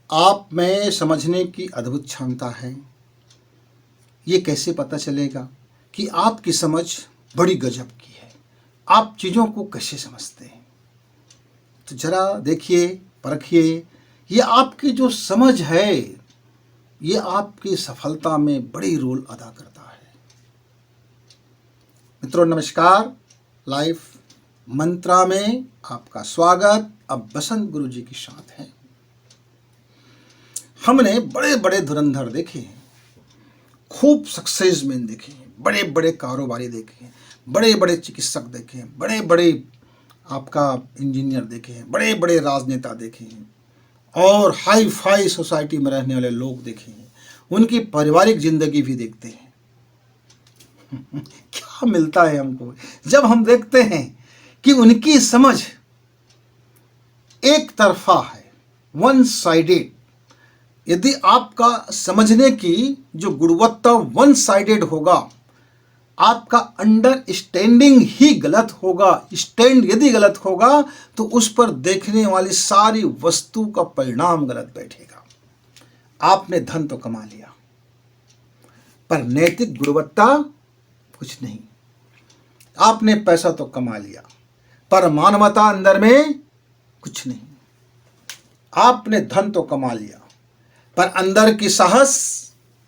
आप में समझने की अद्भुत क्षमता है। ये कैसे पता चलेगा कि आपकी समझ बड़ी गजब की है? आप चीज़ों को कैसे समझते हैं? तो ज़रा देखिए, परखिए। ये आपकी जो समझ है, ये आपकी सफलता में बड़ी रोल अदा करता है। मित्रों नमस्कार, लाइफ मंत्रा में आपका स्वागत। अब बसंत गुरु जी के साथ हैं। हमने बड़े बड़े धुरंधर देखे हैं, खूब सक्सेसमैन देखे हैं, बड़े बड़े कारोबारी देखे हैं, बड़े बड़े चिकित्सक देखे हैं, बड़े बड़े आपका इंजीनियर देखे हैं, बड़े बड़े राजनेता देखे हैं और हाई फाई सोसाइटी में रहने वाले लोग देखे हैं। उनकी पारिवारिक जिंदगी भी देखते हैं। क्या मिलता है हमको जब हम देखते हैं कि उनकी समझ एक तरफा है, वन साइडेड। यदि आपका समझने की जो गुणवत्ता वन साइडेड होगा, आपका अंडरस्टैंडिंग ही गलत होगा, स्टैंड यदि गलत होगा तो उस पर देखने वाली सारी वस्तु का परिणाम गलत बैठेगा। आपने धन तो कमा लिया, पर नैतिक गुणवत्ता कुछ नहीं। आपने पैसा तो कमा लिया, पर मानवता अंदर में कुछ नहीं। आपने धन तो कमा लिया, पर अंदर की साहस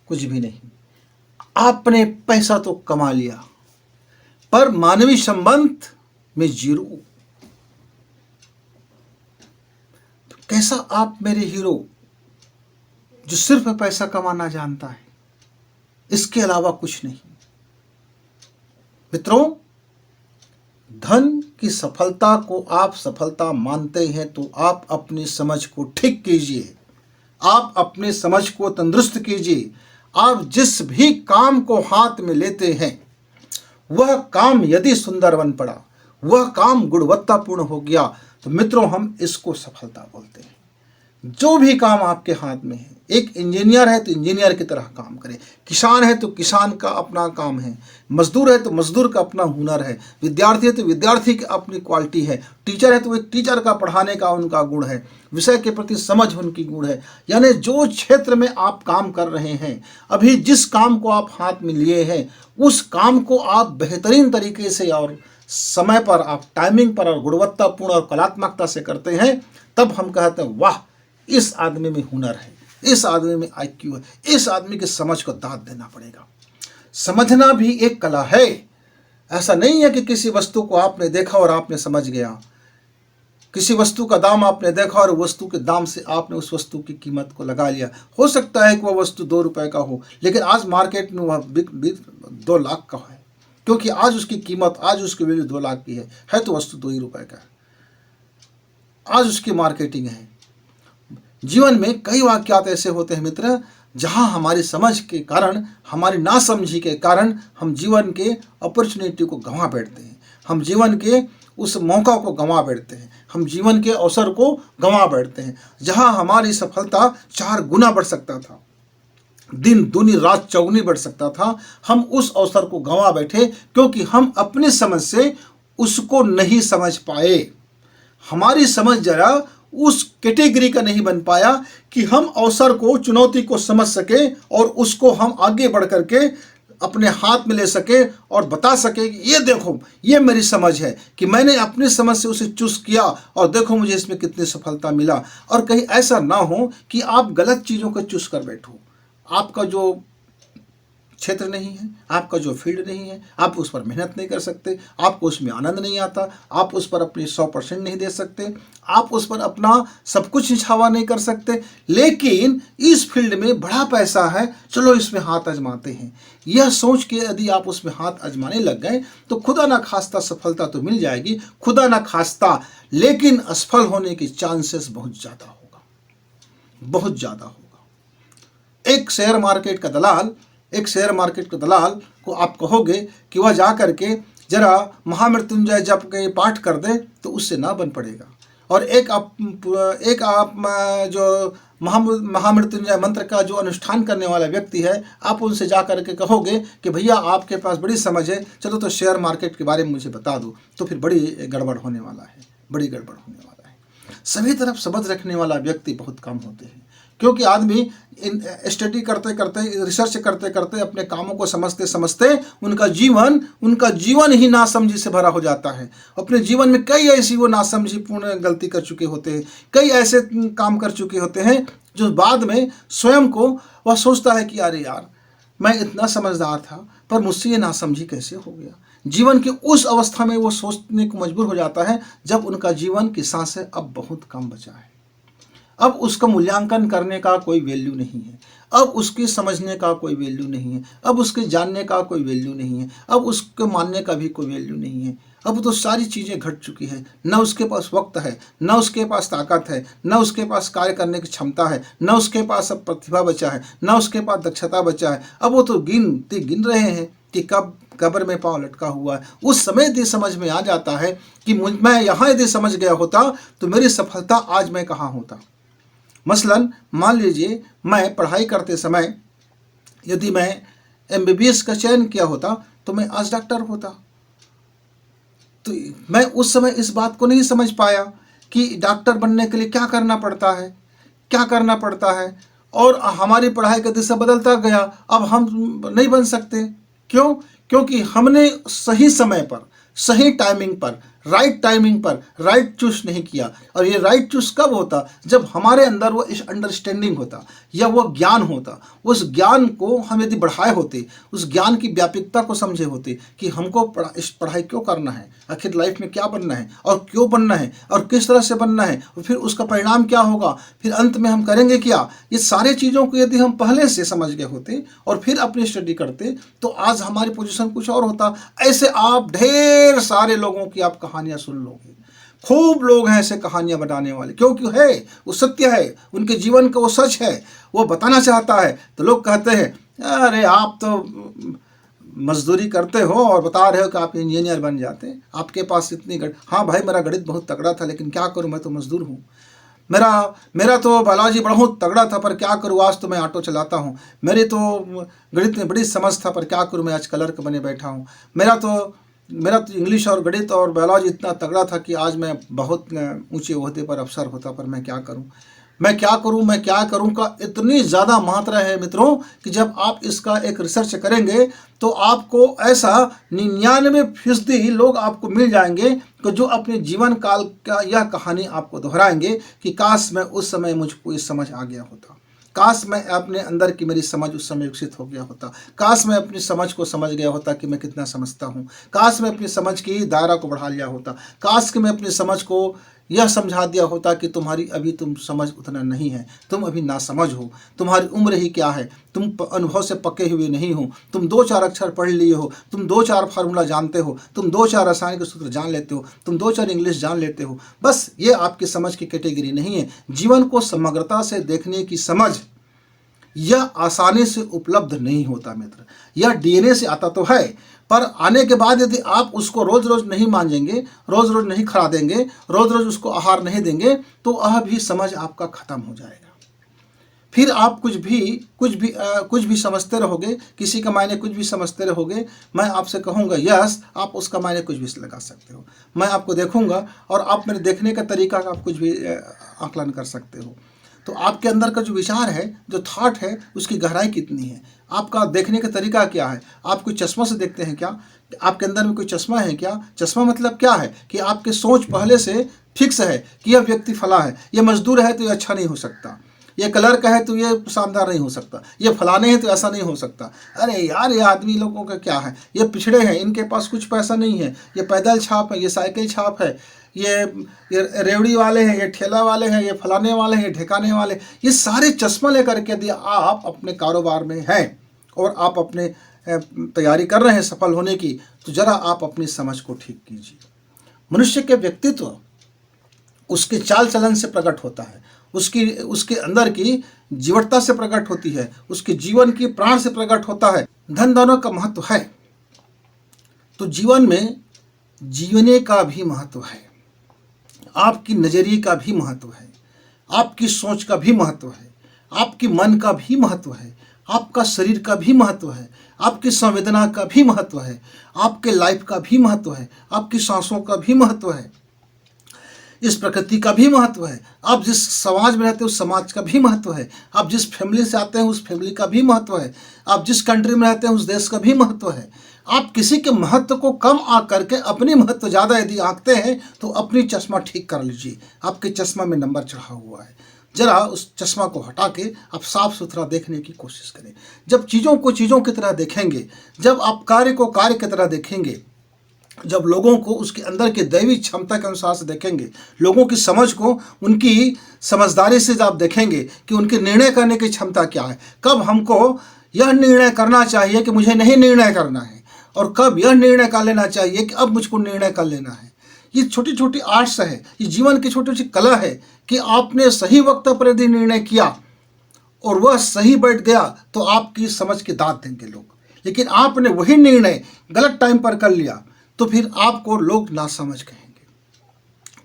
कुछ भी नहीं। आपने पैसा तो कमा लिया, पर मानवीय संबंध में जीरो। तो कैसा आप मेरे हीरो जो सिर्फ पैसा कमाना जानता है, इसके अलावा कुछ नहीं। मित्रों, धन की सफलता को आप सफलता मानते हैं तो आप अपनी समझ को ठीक कीजिए, आप अपनी समझ को तंदुरुस्त कीजिए। आप जिस भी काम को हाथ में लेते हैं, वह काम यदि सुंदर बन पड़ा, वह काम गुणवत्तापूर्ण हो गया, तो मित्रों हम इसको सफलता बोलते हैं। जो भी काम आपके हाथ में है, एक इंजीनियर है तो इंजीनियर की तरह काम करे, किसान है तो किसान का अपना काम है, मजदूर है तो मजदूर का अपना हुनर है, विद्यार्थी है तो विद्यार्थी की अपनी क्वालिटी है, टीचर है तो एक टीचर का पढ़ाने का उनका गुण है, विषय के प्रति समझ उनकी गुण है। यानी जो क्षेत्र में आप काम कर रहे हैं, अभी जिस काम को आप हाथ में लिए हैं, उस काम को आप बेहतरीन तरीके से और समय पर, आप टाइमिंग पर और गुणवत्तापूर्ण और कलात्मकता से करते हैं, तब हम कहते हैं वाह, इस आदमी में हुनर है, इस आदमी में आईक्यू है, इस आदमी की समझ को दाद देना पड़ेगा। समझना भी एक कला है। ऐसा नहीं है कि किसी वस्तु को आपने देखा और आपने समझ गया। किसी वस्तु का दाम आपने देखा और वस्तु के दाम से आपने उस वस्तु की कीमत को लगा लिया। हो सकता है कि वह वस्तु 2 रुपए का हो, लेकिन आज मार्केट में वह 2 लाख का है, क्योंकि आज उसकी कीमत, आज उसकी वैल्यू 2 लाख की है तो वस्तु 2 ही रुपए का है। आज उसकी मार्केटिंग है। जीवन में कई वाकयात ऐसे होते हैं मित्र, जहां हमारी समझ के कारण, हमारी नासमझी के कारण हम जीवन के अपॉर्चुनिटी को गंवा बैठते हैं, हम जीवन के उस मौका को गंवा बैठते हैं, हम जीवन के अवसर को गंवा बैठते हैं। जहां हमारी सफलता 4 गुना बढ़ सकता था, दिन दूनी रात चौगुनी बढ़ सकता था, हम उस अवसर को गंवा बैठे क्योंकि हम अपनी समझ से उसको नहीं समझ पाए। हमारी समझ जरा उस कैटेगरी का नहीं बन पाया कि हम अवसर को, चुनौती को समझ सके और उसको हम आगे बढ़ करके अपने हाथ में ले सके और बता सके कि ये देखो, ये मेरी समझ है कि मैंने अपनी समझ से उसे चूज किया और देखो मुझे इसमें कितनी सफलता मिला। और कहीं ऐसा ना हो कि आप गलत चीज़ों को चूज कर बैठो। आपका जो क्षेत्र नहीं है, आपका जो फील्ड नहीं है, आप उस पर मेहनत नहीं कर सकते, आपको उसमें आनंद नहीं आता, आप उस पर अपनी 100% नहीं दे सकते, आप उस पर अपना सब कुछ निछावा नहीं कर सकते। लेकिन इस फील्ड में बड़ा पैसा है, चलो इसमें हाथ आजमाते हैं, यह सोच के यदि आप उसमें हाथ आजमाने लग गए तो खुदा ना खास्ता सफलता तो मिल जाएगी, खुदा ना खास्ता, लेकिन असफल होने के चांसेस बहुत ज़्यादा होगा, बहुत ज़्यादा होगा। एक शेयर मार्केट के दलाल को आप कहोगे कि वह जा करके जरा महामृत्युंजय जप के पाठ कर दे तो उससे ना बन पड़ेगा। और एक आप जो महामृत्युंजय मंत्र का जो अनुष्ठान करने वाला व्यक्ति है, आप उनसे जा करके कहोगे कि भैया आपके पास बड़ी समझ है, चलो तो शेयर मार्केट के बारे में मुझे बता दो, तो फिर बड़ी गड़बड़ होने वाला है, बड़ी गड़बड़ होने वाला है। सभी तरफ समझ रखने वाला व्यक्ति बहुत कम होते हैं, क्योंकि आदमी स्टडी करते करते, रिसर्च करते करते, अपने कामों को समझते समझते उनका जीवन ही नासमझी से भरा हो जाता है। अपने जीवन में कई ऐसी वो नासमझी पूर्ण गलती कर चुके होते हैं, कई ऐसे काम कर चुके होते हैं जो बाद में स्वयं को वह सोचता है कि अरे यार, मैं इतना समझदार था पर मुझसे ये नासमझी कैसे हो गया। जीवन की उस अवस्था में वो सोचने को मजबूर हो जाता है जब उनका जीवन की सांसें अब बहुत कम बचा है। अब उसका मूल्यांकन करने का कोई वैल्यू नहीं है, अब उसके समझने का कोई वैल्यू नहीं है, अब उसके जानने का कोई वैल्यू नहीं है, अब उसके मानने का भी कोई वैल्यू नहीं है। अब तो सारी चीज़ें घट चुकी है, न उसके पास वक्त है, न उसके पास ताकत है, न उसके पास कार्य करने की क्षमता है, न उसके पास अब प्रतिभा बचा है, न उसके पास दक्षता बचा है। अब वो तो गिन रहे हैं कि कब कब्र में पाँव लटका हुआ है। उस समय यदि समझ में आ जाता है कि मैं यहाँ यदि समझ गया होता तो मेरी सफलता आज मैं कहाँ होता। मसलन मान लीजिए मैं पढ़ाई करते समय यदि मैं MBBS का चयन किया होता तो मैं आज डॉक्टर होता। तो मैं उस समय इस बात को नहीं समझ पाया कि डॉक्टर बनने के लिए क्या करना पड़ता है, और हमारी पढ़ाई का दिशा बदलता गया। अब हम नहीं बन सकते। क्यों? क्योंकि हमने सही समय पर, सही टाइमिंग पर, राइट टाइमिंग पर राइट चूज नहीं किया। और ये राइट चूज कब होता? जब हमारे अंदर वो अंडरस्टैंडिंग होता या वो ज्ञान होता। उस ज्ञान को हम यदि बढ़ाए होते, उस ज्ञान की व्यापकता को समझे होते कि हमको इस पढ़ाई क्यों करना है, आखिर लाइफ में क्या बनना है और क्यों बनना है और किस तरह से बनना है, और फिर उसका परिणाम क्या होगा, फिर अंत में हम करेंगे क्या, ये सारे चीज़ों को यदि हम पहले से समझ गए होते और फिर अपनी स्टडी करते तो आज हमारी पोजीशन कुछ और होता। ऐसे आप ढेर सारे लोगों की आप कहानियां सुन लोगे। खूब लोग हैं ऐसे कहानियां बनाने वाले, क्योंकि है वो सत्य है, उनके जीवन का वो सच है, वो बताना चाहता है। तो लोग कहते हैं अरे आप तो मजदूरी करते हो और बता रहे हो कि आप इंजीनियर बन जाते, आपके पास इतनी हाँ भाई, मेरा गणित बहुत तगड़ा था, लेकिन क्या करूं, मैं तो मजदूर हूँ। मेरा तो बायोलॉजी बहुत तगड़ा था, पर क्या करूँ, आज तो मैं ऑटो चलाता हूँ। मेरी तो गणित में बड़ी समझ था, पर क्या करूँ, मैं आज क्लर्क बने बैठा हूँ। मेरा तो इंग्लिश और गणित और बायोलॉजी इतना तगड़ा था कि आज मैं बहुत ऊंचे ओहदे पर अफसर होता, पर मैं क्या करूं का इतनी ज़्यादा मात्रा है मित्रों कि जब आप इसका एक रिसर्च करेंगे तो आपको ऐसा 99% लोग आपको मिल जाएंगे कि जो अपने जीवन काल का यह कहानी आपको दोहराएंगे कि काश मैं उस समय मुझको ये समझ आ गया होता, काश मैं अपने अंदर की मेरी समझ उस समय विकसित हो गया होता, काश मैं अपनी समझ को समझ गया होता कि मैं कितना समझता हूँ, काश मैं अपनी समझ की दायरा को बढ़ा लिया होता, काश कि मैं अपनी समझ को यह समझा दिया होता कि तुम्हारी तुम समझ उतना नहीं है, तुम अभी नासमझ हो, तुम्हारी उम्र ही क्या है, तुम अनुभव से पके हुए नहीं हो, तुम 2-4 अक्षर पढ़ लिए हो, तुम 2-4 फार्मूला जानते हो, तुम 2-4 रासायनिक सूत्र जान लेते हो, तुम 2-4 इंग्लिश जान लेते हो। बस ये आपकी समझ की कैटेगरी नहीं है। जीवन को समग्रता से देखने की समझ यह आसानी से उपलब्ध नहीं होता मित्र। यह DNA से आता तो है, पर आने के बाद यदि आप उसको रोज रोज नहीं मांजेंगे, रोज रोज नहीं खिला रोज रोज उसको आहार नहीं देंगे, तो वह भी समझ आपका खत्म हो जाएगा। फिर आप कुछ भी समझते रहोगे, किसी का मायने कुछ भी समझते रहोगे। मैं आपसे कहूँगा यस, आप उसका मायने कुछ भी लगा सकते हो। मैं आपको देखूंगा और आप मेरे देखने का तरीका का आप कुछ भी आकलन कर सकते हो। तो आपके अंदर का जो विचार है, जो थॉट है, उसकी गहराई कितनी है, आपका देखने का तरीका क्या है। आप कोई चश्मा से देखते हैं क्या? आपके अंदर में कोई चश्मा है क्या? चश्मा मतलब क्या है कि आपकी सोच पहले से फिक्स है कि यह व्यक्ति फला है, यह मजदूर है तो यह अच्छा नहीं हो सकता, ये क्लर्क है तो ये शानदार नहीं हो सकता, ये फलाने हैं तो ऐसा नहीं हो सकता। अरे यार, ये आदमी लोगों का क्या है, ये पिछड़े हैं, इनके पास कुछ पैसा नहीं है, ये पैदल छाप है, ये साइकिल छाप है, ये रेवड़ी वाले हैं, ये ठेला वाले हैं, ये फलाने वाले हैं, ये ठेकाने वाले। ये सारे चश्मा लेकर के यदि आप अपने कारोबार में हैं और आप अपने तैयारी कर रहे हैं सफल होने की, तो जरा आप अपनी समझ को ठीक कीजिए। मनुष्य के व्यक्तित्व उसके चाल चलन से प्रकट होता है, उसके अंदर की जीवटता से प्रकट होती है, उसके जीवन की प्राण से प्रकट होता है। धन दोनों का महत्व है, तो जीवन में जीवने का भी महत्व है, आपकी नजरिए का भी महत्व है, आपकी सोच का भी महत्व है, आपके मन का भी महत्व है, आपका शरीर का भी महत्व है, आपकी संवेदना का भी महत्व है, आपके लाइफ का भी महत्व है, आपकी सांसों का भी महत्व है। इस प्रकृति का भी महत्व है, आप जिस समाज में रहते हैं उस समाज का भी महत्व है, आप जिस फैमिली से आते हैं उस फैमिली का भी महत्व है, आप जिस कंट्री में रहते हैं उस देश का भी महत्व है। आप किसी के महत्व को कम आंक करके अपनी महत्व ज़्यादा यदि आंकते हैं तो अपनी चश्मा ठीक कर लीजिए। आपके चश्मा में नंबर चढ़ा हुआ है, जरा उस चश्मा को हटा के आप साफ सुथरा देखने की कोशिश करें। जब चीज़ों को चीज़ों की तरह देखेंगे, जब आप कार्य को कार्य की तरह देखेंगे, जब लोगों को उसके अंदर के दैवी क्षमता के अनुसार से देखेंगे, लोगों की समझ को उनकी समझदारी से जब आप देखेंगे कि उनके निर्णय करने की क्षमता क्या है, कब हमको यह निर्णय करना चाहिए कि मुझे नहीं निर्णय करना है, और कब यह निर्णय कर लेना चाहिए कि अब मुझको निर्णय कर लेना है। ये छोटी छोटी आर्ट्स है, ये जीवन की छोटी छोटी कला है कि आपने सही वक्त पर यदि निर्णय किया और वह सही बैठ गया तो आपकी समझ की दाद देंगे लोग। लेकिन आपने वही निर्णय गलत टाइम पर कर लिया तो फिर आपको लोग नासमझ कहेंगे,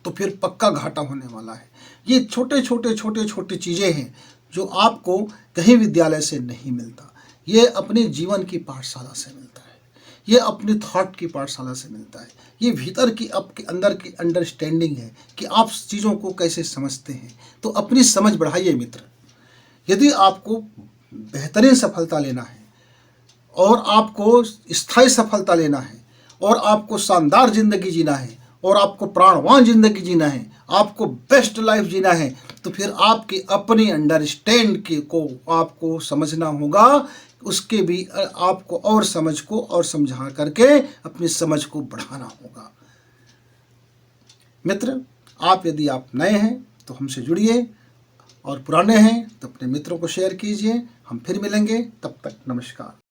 तो फिर पक्का घाटा होने वाला है। ये छोटे छोटे चीज़ें हैं जो आपको कहीं विद्यालय से नहीं मिलता, ये अपने जीवन की पाठशाला से मिलता है, ये अपने थॉट की पाठशाला से मिलता है, ये भीतर की आपके अंदर की अंडरस्टैंडिंग है कि आप चीज़ों को कैसे समझते हैं। तो अपनी समझ बढ़ाइए मित्र। यदि आपको बेहतरीन सफलता लेना है और आपको स्थायी सफलता लेना है और आपको शानदार ज़िंदगी जीना है और आपको प्राणवान ज़िंदगी जीना है, आपको बेस्ट लाइफ जीना है, तो फिर आपकी अपनी अंडरस्टैंड को आपको समझना होगा, उसके भी आपको और समझ को और समझा करके अपनी समझ को बढ़ाना होगा। मित्र, आप यदि आप नए हैं तो हमसे जुड़िए और पुराने हैं तो अपने मित्रों को शेयर कीजिए। हम फिर मिलेंगे, तब तक नमस्कार।